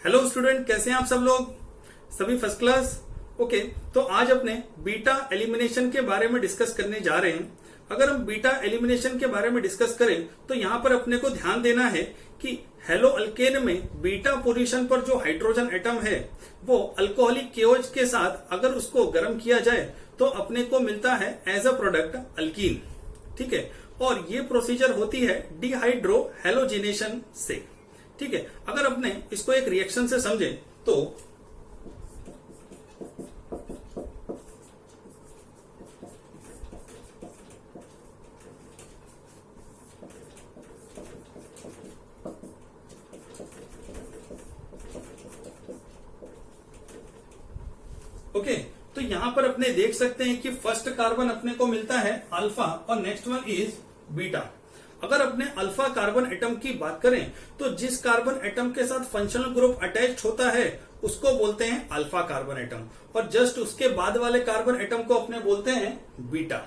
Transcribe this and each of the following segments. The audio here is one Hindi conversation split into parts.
हेलो स्टूडेंट, कैसे हैं आप सब लोग? सभी फर्स्ट क्लास। ओके, तो आज अपने बीटा एलिमिनेशन के बारे में डिस्कस करने जा रहे हैं। अगर हम बीटा एलिमिनेशन के बारे में डिस्कस करें तो यहाँ पर अपने को ध्यान देना है कि हेलो अल्केन में बीटा पोजीशन पर जो हाइड्रोजन एटम है वो अल्कोहलिक केओएच के साथ अगर उसको गर्म किया जाए तो अपने को मिलता है एज अ प्रोडक्ट अल्कीन। ठीक है, और ये प्रोसीजर होती है डिहाइड्रो हेलोजिनेशन से। ठीक है, अगर अपने इसको एक रिएक्शन से समझें तो ओके, तो यहां पर अपने देख सकते हैं कि फर्स्ट कार्बन अपने को मिलता है अल्फा और नेक्स्ट वन इज बीटा। अगर अपने अल्फा कार्बन एटम की बात करें तो जिस कार्बन एटम के साथ फंक्शनल ग्रुप अटैच होता है उसको बोलते हैं अल्फा कार्बन एटम, और जस्ट उसके बाद वाले कार्बन एटम को अपने बोलते हैं बीटा।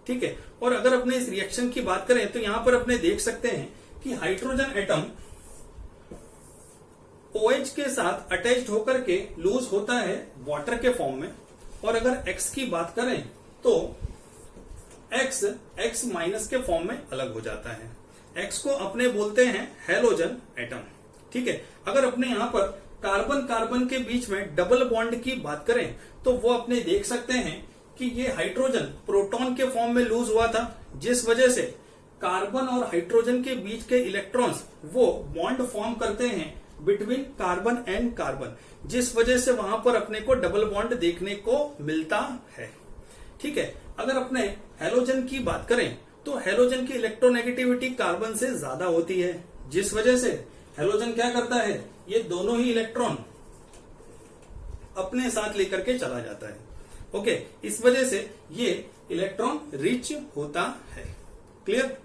ठीक है, और अगर अपने इस रिएक्शन की बात करें तो यहां पर अपने देख सकते हैं कि हाइड्रोजन एटम OH के साथ अटैच्ड होकर के लूज होता है वाटर के फॉर्म में, और अगर X की बात करें तो X माइनस के फॉर्म में अलग हो जाता है। X को अपने बोलते हैं हेलोजन एटम। ठीक है, अगर अपने यहां पर कार्बन कार्बन के बीच में डबल बॉन्ड की बात करें तो वो अपने देख सकते हैं कि ये हाइड्रोजन प्रोटॉन के फॉर्म में लूज हुआ था, जिस वजह से कार्बन और हाइड्रोजन के बीच के इलेक्ट्रॉन्स वो बॉन्ड फॉर्म करते हैं बिटवीन कार्बन एंड कार्बन, जिस वजह से वहां पर अपने को डबल बॉन्ड देखने को मिलता है। ठीक है, अगर अपने हेलोजन की बात करें तो हेलोजन की इलेक्ट्रोनेगेटिविटी कार्बन से ज्यादा होती है, जिस वजह से हेलोजन क्या करता है, ये दोनों ही इलेक्ट्रॉन अपने साथ लेकर के चला जाता है। ओके, इस वजह से ये इलेक्ट्रॉन रिच होता है। क्लियर?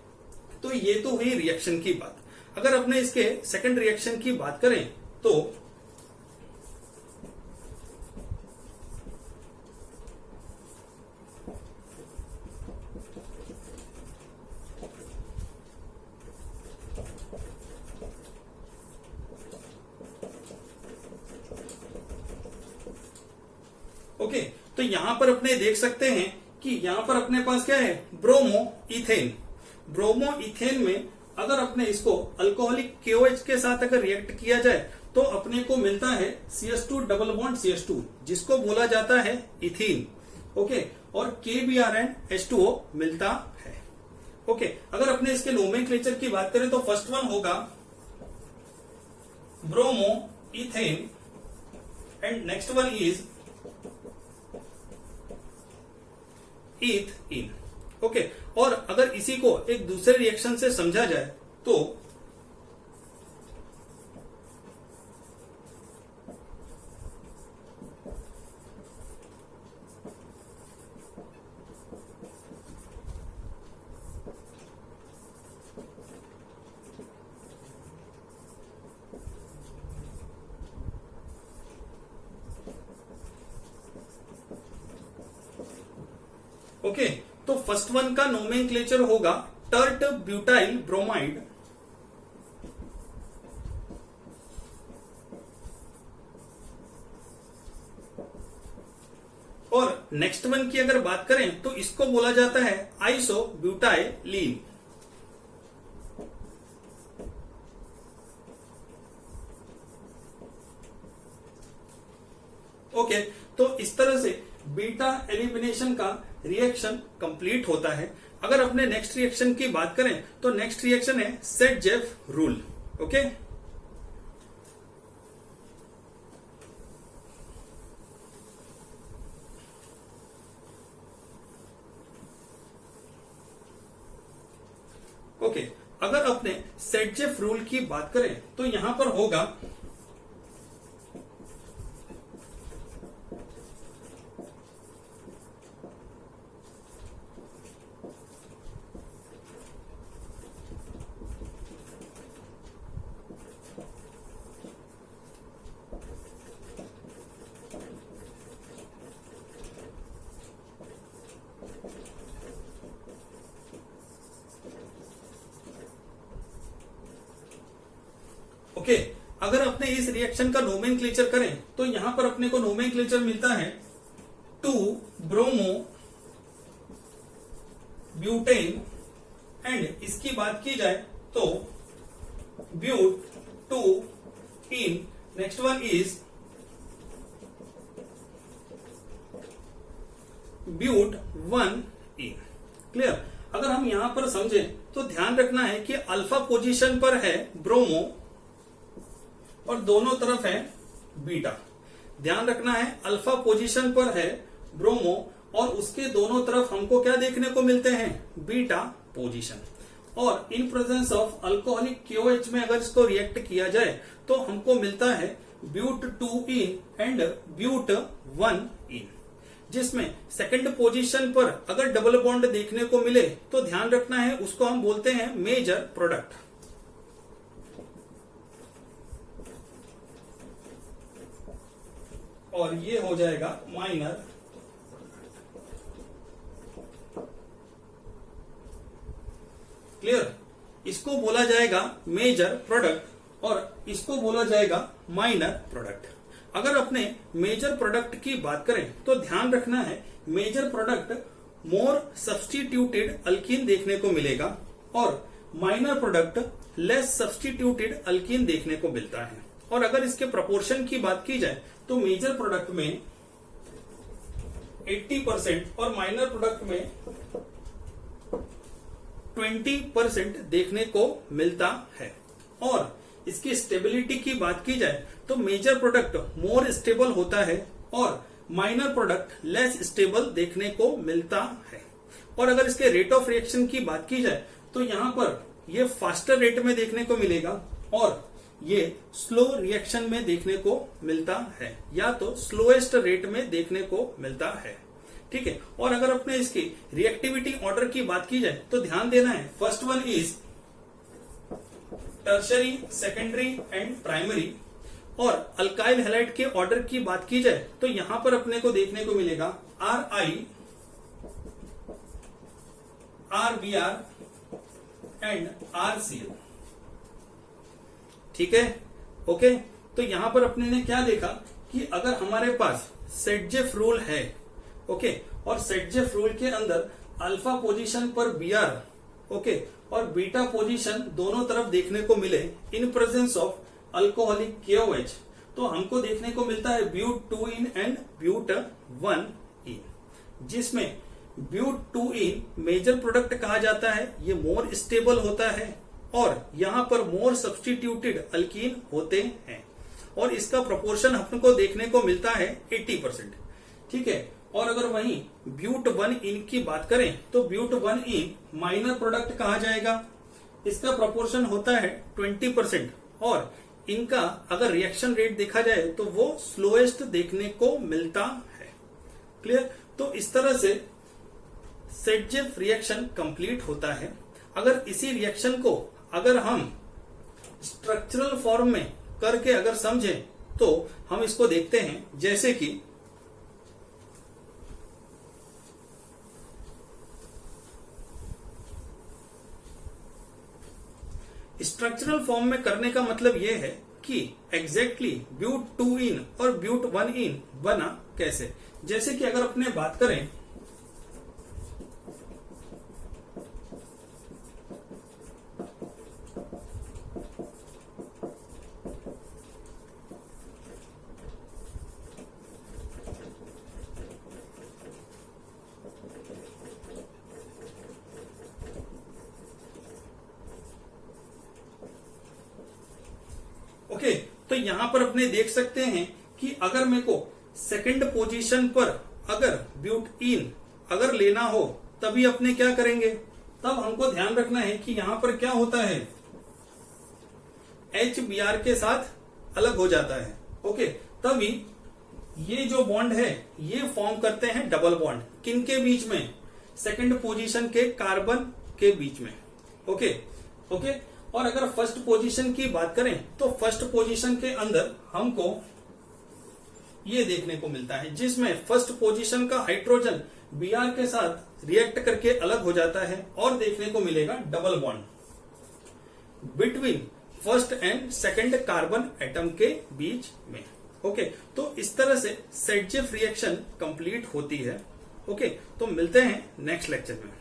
तो ये तो हुई रिएक्शन की बात। अगर अपने इसके सेकंड रिएक्शन की बात करें तो ओके, तो यहां पर अपने देख सकते हैं कि यहां पर अपने पास क्या है, ब्रोमो इथेन। ब्रोमो इथेन में अगर अपने इसको अल्कोहलिक KOH के साथ अगर रिएक्ट किया जाए तो अपने को मिलता है CH2 डबल बॉन्ड CH2, जिसको बोला जाता है इथीन। ओके, और KBrNH2O मिलता है। ओके, अगर अपने इसके नोमेनक्लेचर की बात करें तो फर्स्ट वन होगा bromo ethane and next one is ethene. Okay, और अगर इसी को एक दूसरे रिएक्शन से समझा जाए तो ओके, तो फर्स्ट वन का नोमेनक्लेचर होगा टर्ट ब्यूटाइल ब्रोमाइड, और नेक्स्ट वन की अगर बात करें तो इसको बोला जाता है आइसो ब्यूटाइलीन। ओके, तो इस तरह से बीटा एलिमिनेशन का रिएक्शन कंप्लीट होता है। अगर अपने नेक्स्ट रिएक्शन की बात करें तो नेक्स्ट रिएक्शन है सेट-जेफ रूल। ओके, ओके, अगर अपने सेट-जेफ रूल की बात करें तो यहां पर होगा ओके, अगर अपने इस रिएक्शन का नोमेनक्लेचर करें तो यहां पर अपने को नोमेनक्लेचर मिलता है 2 ब्रोमो ब्यूटेन, एंड इसकी बात की जाए तो but 2 ene, next one is but 1 ene. Clear? अगर हम यहां पर समझें तो ध्यान रखना है कि अल्फा पोजीशन पर है ब्रोमो और दोनों तरफ है बीटा। ध्यान रखना है अल्फा पोजीशन पर है ब्रोमो और उसके दोनों तरफ हमको क्या देखने को मिलते हैं, बीटा पोजीशन। और in presence of alcoholic KOH में अगर इसको रिएक्ट किया जाए तो हमको मिलता है ब्यूट 2 इन एंड ब्यूट 1 इन, जिसमें सेकंड पोजीशन पर अगर डबल बॉन्ड देखने को मिले तो ध्यान रखना है उसको हम बोलते हैं मेजर प्रोडक्ट। और ये हो जाएगा माइनर। क्लियर? इसको बोला जाएगा मेजर प्रोडक्ट और इसको बोला जाएगा माइनर प्रोडक्ट। अगर अपने मेजर प्रोडक्ट की बात करें तो ध्यान रखना है major product more substituted alkene देखने को मिलेगा और minor product less substituted alkene देखने को मिलता है। और अगर इसके प्रोपोर्शन की बात की जाए तो मेजर प्रोडक्ट में 80% और माइनर प्रोडक्ट में 20% देखने को मिलता है। और इसकी स्टेबिलिटी की बात की जाए तो मेजर प्रोडक्ट मोर स्टेबल होता है और माइनर प्रोडक्ट लेस स्टेबल देखने को मिलता है। और अगर इसके रेट ऑफ रिएक्शन की बात की जाए तो यहां पर ये फास्टर रेट में देखने को मिलेगा और ये स्लो रिएक्शन में देखने को मिलता है, या तो स्लोएस्ट रेट में देखने को मिलता है। ठीक है? और अगर अपने इसकी रिएक्टिविटी ऑर्डर की बात की जाए तो ध्यान देना है first one is tertiary, secondary and primary. और अल्काइल हैलाइड के ऑर्डर की बात की जाए तो यहां पर अपने को देखने को मिलेगा RI, RBr एंड RCl। ठीक है? ओके, तो यहां पर अपने ने क्या देखा कि अगर हमारे पास सेटजेफ रूल है, ओके, और सेटजेफ रूल के अंदर अल्फा पोजीशन पर Br, ओके, और बीटा पोजीशन दोनों तरफ देखने को मिले in presence of alcoholic KOH, तो हमको देखने को मिलता है ब्यूट 2 इन एंड ब्यूट 1 इन, जिसमें ब्यूट 2 इन मेजर प्रोडक्ट कहा जाता है। ये मोर स्टेबल होता है और यहां पर मोर सब्स्टिट्यूटेड अल्कीन होते हैं और इसका प्रोपोर्शन हमको देखने को मिलता है 80%। ठीक है? और अगर वहीं ब्यूट 1 इन की बात करें तो ब्यूट 1 इन माइनर प्रोडक्ट कहा जाएगा। इसका प्रोपोर्शन होता है 20% और इनका अगर रिएक्शन रेट देखा जाए तो वो स्लोएस्ट देखने को मिलता है। क्लियर? तो इस तरह से सेटजेफ रिएक्शन कंप्लीट होता है। अगर इसी रिएक्शन को अगर हम स्ट्रक्चरल फॉर्म में करके अगर समझें तो हम इसको देखते हैं, जैसे कि स्ट्रक्चरल फॉर्म में करने का मतलब यह है कि एग्जैक्टली ब्यूट 2 इन और ब्यूट 1 इन बना कैसे। जैसे कि अगर अपने बात करें ओके, तो यहां पर अपने देख सकते हैं कि अगर मेरे को सेकंड पोजीशन पर अगर ब्यूट इन अगर लेना हो तभी अपने क्या करेंगे, तब हमको ध्यान रखना है कि यहां पर क्या होता है, HBr के साथ अलग हो जाता है। ओके, तभी ये जो बॉन्ड है ये फॉर्म करते हैं डबल बॉन्ड, किनके बीच में, सेकंड पोजीशन के कार्बन के बीच में। ओके ओके, और अगर फर्स्ट पोजीशन की बात करें तो फर्स्ट पोजीशन के अंदर हमको ये देखने को मिलता है, जिसमें फर्स्ट पोजीशन का हाइड्रोजन Br के साथ रिएक्ट करके अलग हो जाता है और देखने को मिलेगा double bond. Between first and second carbon atom के बीच में। ओके, तो इस तरह से सेडजेफ रिएक्शन कंप्लीट होती है। ओके, तो मिलते हैं नेक्स्ट लेक्चर में।